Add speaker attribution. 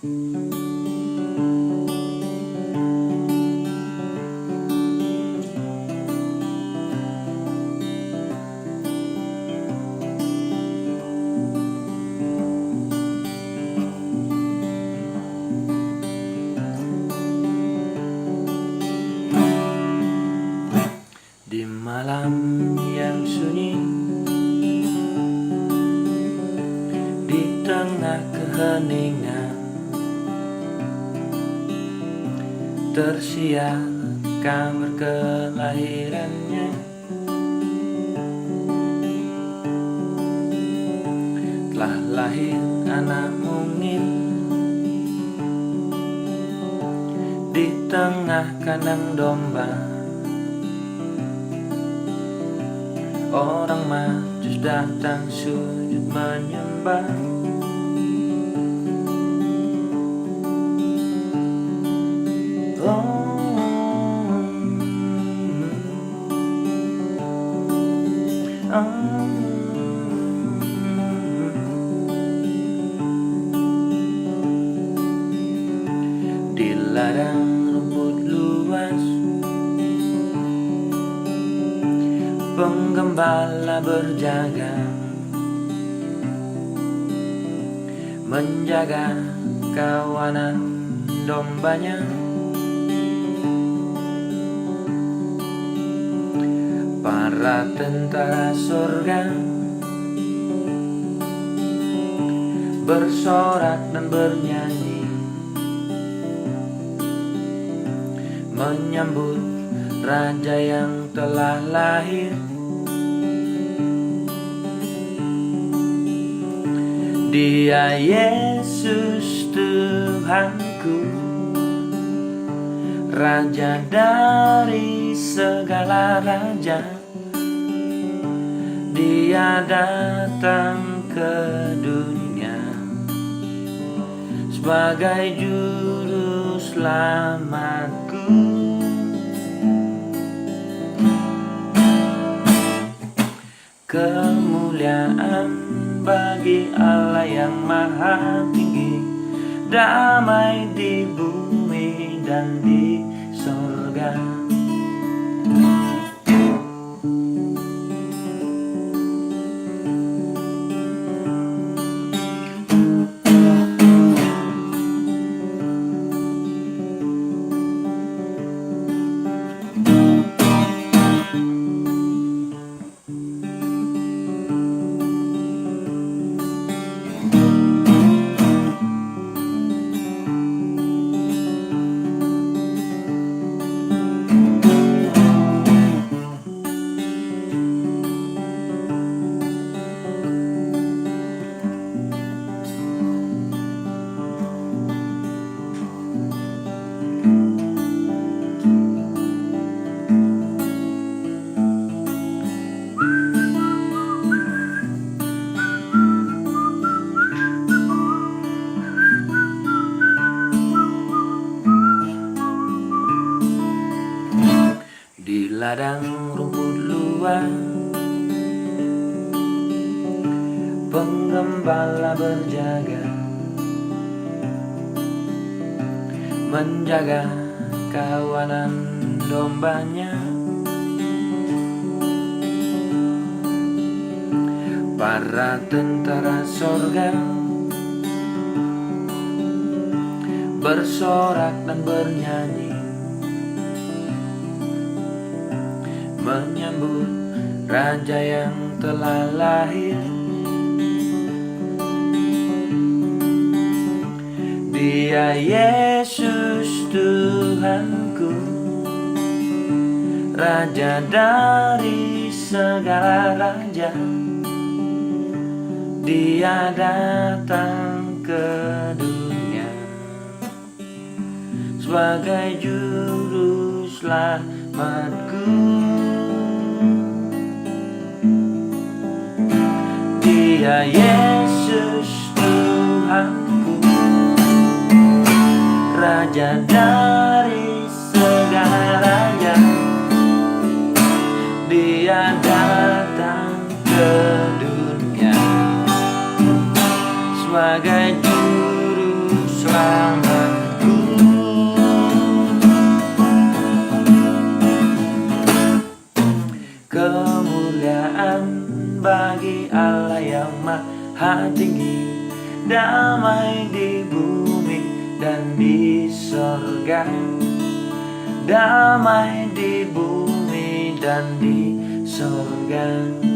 Speaker 1: Di malam yang sunyi, di tengah keheningan, tersiar kabar kelahirannya. Telah lahir anak mungil di tengah kandang domba. Orang majus datang sujud menyembah. Di ladang rumput luas, penggembala berjaga, menjaga kawanan dombanya. Para tentara surga bersorak dan bernyanyi, menyambut raja yang telah lahir. Dia Yesus Tuhanku, Raja dari segala raja. Dia datang ke dunia sebagai juru selamatku. Kemuliaan bagi Allah yang maha tinggi, damai di bumi dan di sorga. Di ladang rumput luas, penggembala berjaga, menjaga kawanan dombanya. Para tentara sorga bersorak dan bernyanyi, menyambut raja yang telah lahir. Dia Yesus Tuhanku, Raja dari segala raja. Dia datang ke dunia sebagai juru selamatku. Dia Yesus Tuhanku, Raja dari segala raja. Dia datang ke dunia sebagai juru keselamatan. Kemuliaan bagi Allah yang maha tinggi, damai di bumi dan di sorga, damai di bumi dan di sorga.